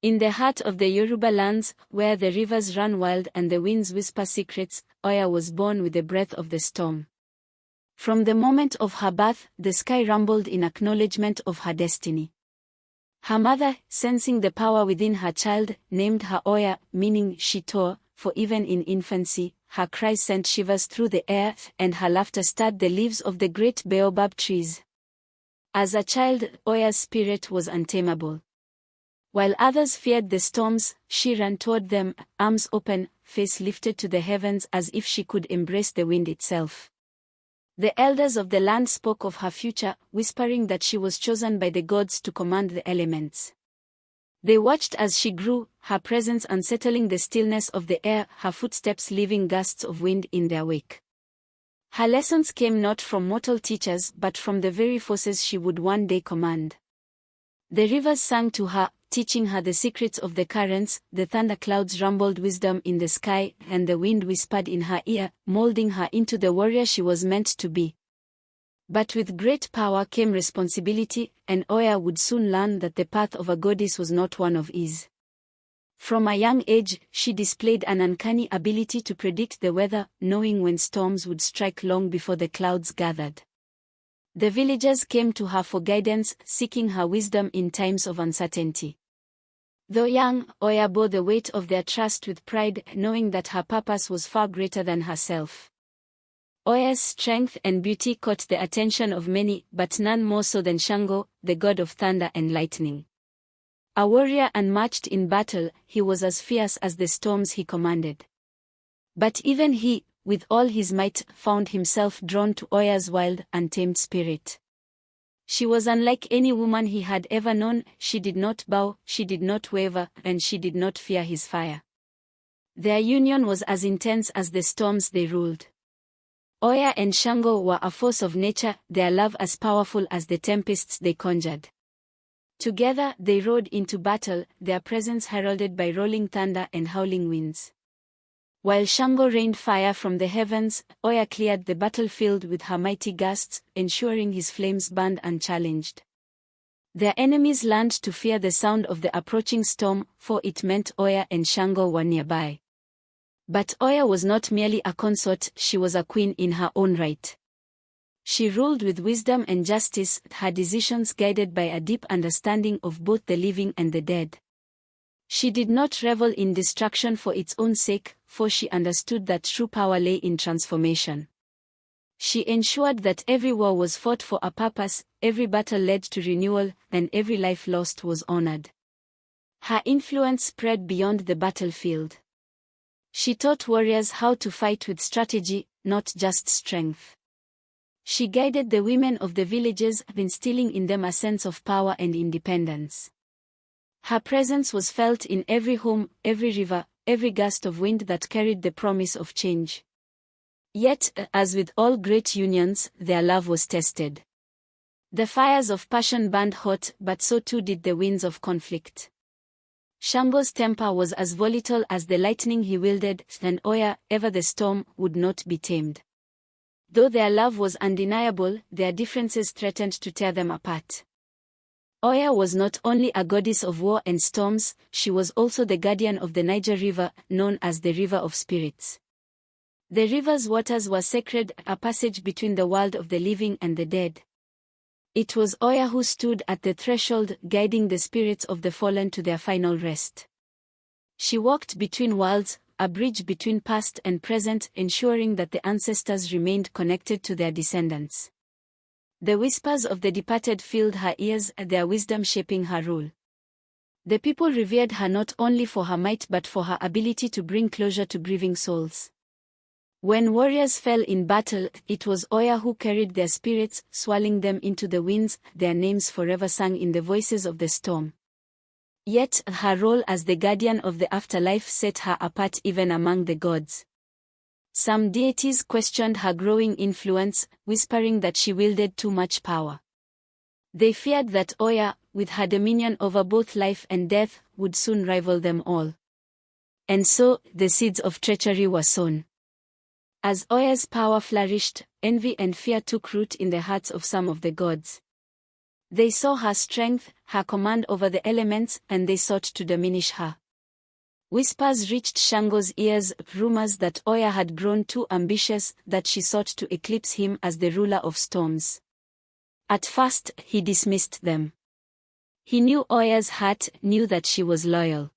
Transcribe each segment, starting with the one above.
In the heart of the Yoruba lands, where the rivers run wild and the winds whisper secrets, Oya was born with the breath of the storm. From the moment of her birth, the sky rumbled in acknowledgement of her destiny. Her mother, sensing the power within her child, named her Oya, meaning she tore, for even in infancy, her cries sent shivers through the air, and her laughter stirred the leaves of the great baobab trees. As a child, Oya's spirit was untamable. While others feared the storms, she ran toward them, arms open, face lifted to the heavens as if she could embrace the wind itself. The elders of the land spoke of her future, whispering that she was chosen by the gods to command the elements. They watched as she grew, her presence unsettling the stillness of the air, her footsteps leaving gusts of wind in their wake. Her lessons came not from mortal teachers but from the very forces she would one day command. The rivers sang to her, teaching her the secrets of the currents, the thunderclouds rumbled wisdom in the sky, and the wind whispered in her ear, molding her into the warrior she was meant to be. But with great power came responsibility, and Oya would soon learn that the path of a goddess was not one of ease. From a young age, she displayed an uncanny ability to predict the weather, knowing when storms would strike long before the clouds gathered. The villagers came to her for guidance, seeking her wisdom in times of uncertainty. Though young, Oya bore the weight of their trust with pride, knowing that her purpose was far greater than herself. Oya's strength and beauty caught the attention of many, but none more so than Shango, the god of thunder and lightning. A warrior unmatched in battle, he was as fierce as the storms he commanded. But even he, with all his might, found himself drawn to Oya's wild, untamed spirit. She was unlike any woman he had ever known. She did not bow, she did not waver, and she did not fear his fire. Their union was as intense as the storms they ruled. Oya and Shango were a force of nature, their love as powerful as the tempests they conjured. Together they rode into battle, their presence heralded by rolling thunder and howling winds. While Shango rained fire from the heavens, Oya cleared the battlefield with her mighty gusts, ensuring his flames burned unchallenged. Their enemies learned to fear the sound of the approaching storm, for it meant Oya and Shango were nearby. But Oya was not merely a consort, she was a queen in her own right. She ruled with wisdom and justice, her decisions guided by a deep understanding of both the living and the dead. She did not revel in destruction for its own sake, for she understood that true power lay in transformation. She ensured that every war was fought for a purpose, every battle led to renewal, and every life lost was honored. Her influence spread beyond the battlefield. She taught warriors how to fight with strategy, not just strength. She guided the women of the villages, instilling in them a sense of power and independence. Her presence was felt in every home, every river, every gust of wind that carried the promise of change. Yet, as with all great unions, their love was tested. The fires of passion burned hot, but so too did the winds of conflict. Shango's temper was as volatile as the lightning he wielded, and Oya, ever the storm, would not be tamed. Though their love was undeniable, their differences threatened to tear them apart. Oya was not only a goddess of war and storms, she was also the guardian of the Niger River, known as the River of Spirits. The river's waters were sacred, a passage between the world of the living and the dead. It was Oya who stood at the threshold, guiding the spirits of the fallen to their final rest. She walked between worlds, a bridge between past and present, ensuring that the ancestors remained connected to their descendants. The whispers of the departed filled her ears, their wisdom shaping her rule. The people revered her not only for her might but for her ability to bring closure to grieving souls. When warriors fell in battle, it was Oya who carried their spirits, swallowing them into the winds, their names forever sung in the voices of the storm. Yet, her role as the guardian of the afterlife set her apart even among the gods. Some deities questioned her growing influence, whispering that she wielded too much power. They feared that Oya, with her dominion over both life and death, would soon rival them all. And so, the seeds of treachery were sown. As Oya's power flourished, envy and fear took root in the hearts of some of the gods. They saw her strength, her command over the elements, and they sought to diminish her. Whispers reached Shango's ears, rumors that Oya had grown too ambitious, that she sought to eclipse him as the ruler of storms. At first, he dismissed them. He knew Oya's heart, knew that she was loyal.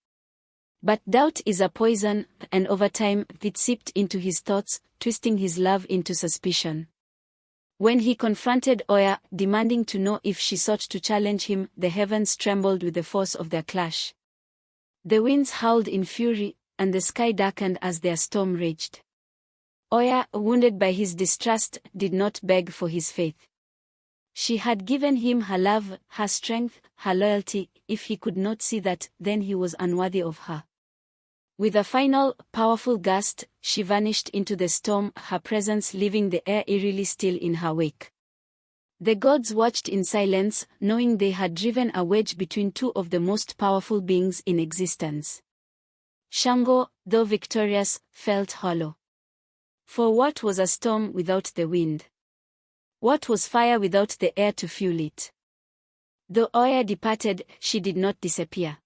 But doubt is a poison, and over time, it seeped into his thoughts, twisting his love into suspicion. When he confronted Oya, demanding to know if she sought to challenge him, the heavens trembled with the force of their clash. The winds howled in fury, and the sky darkened as their storm raged. Oya, wounded by his distrust, did not beg for his faith. She had given him her love, her strength, her loyalty. If he could not see that, then he was unworthy of her. With a final, powerful gust, she vanished into the storm, her presence leaving the air eerily still in her wake. The gods watched in silence, knowing they had driven a wedge between two of the most powerful beings in existence. Shango, though victorious, felt hollow. For what was a storm without the wind? What was fire without the air to fuel it? Though Oya departed, she did not disappear.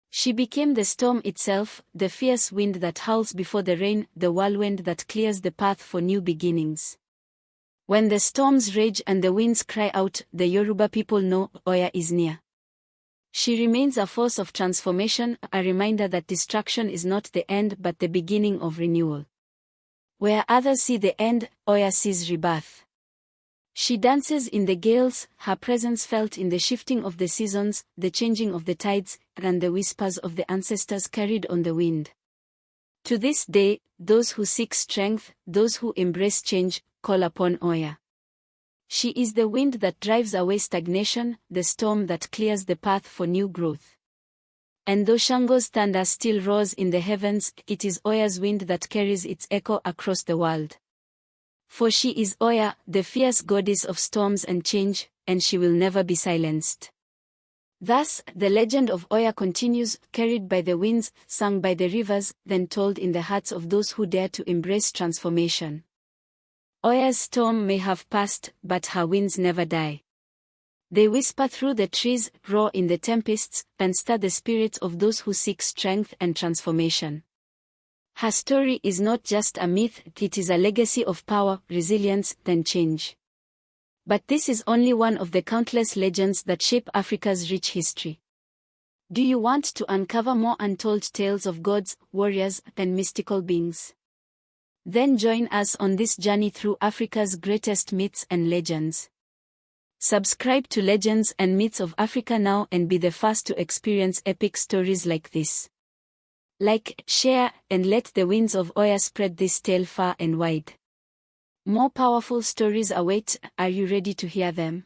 She became the storm itself, the fierce wind that howls before the rain, the whirlwind that clears the path for new beginnings. When the storms rage and the winds cry out, the Yoruba people know Oya is near. She remains a force of transformation, a reminder that destruction is not the end but the beginning of renewal. Where others see the end, Oya sees rebirth. She dances in the gales, her presence felt in the shifting of the seasons, the changing of the tides, and the whispers of the ancestors carried on the wind. To this day, those who seek strength, those who embrace change, call upon Oya. She is the wind that drives away stagnation, the storm that clears the path for new growth. And though Shango's thunder still roars in the heavens, it is Oya's wind that carries its echo across the world. For she is Oya, the fierce goddess of storms and change, and she will never be silenced. Thus, the legend of Oya continues, carried by the winds, sung by the rivers, then told in the hearts of those who dare to embrace transformation. Oya's storm may have passed, but her winds never die. They whisper through the trees, roar in the tempests, and stir the spirits of those who seek strength and transformation. Her story is not just a myth, it is a legacy of power, resilience, and change. But this is only one of the countless legends that shape Africa's rich history. Do you want to uncover more untold tales of gods, warriors, and mystical beings? Then join us on this journey through Africa's greatest myths and legends. Subscribe to Legends and Myths of Africa now and be the first to experience epic stories like this. Like, share, and let the winds of Oya spread this tale far and wide. More powerful stories await. Are you ready to hear them?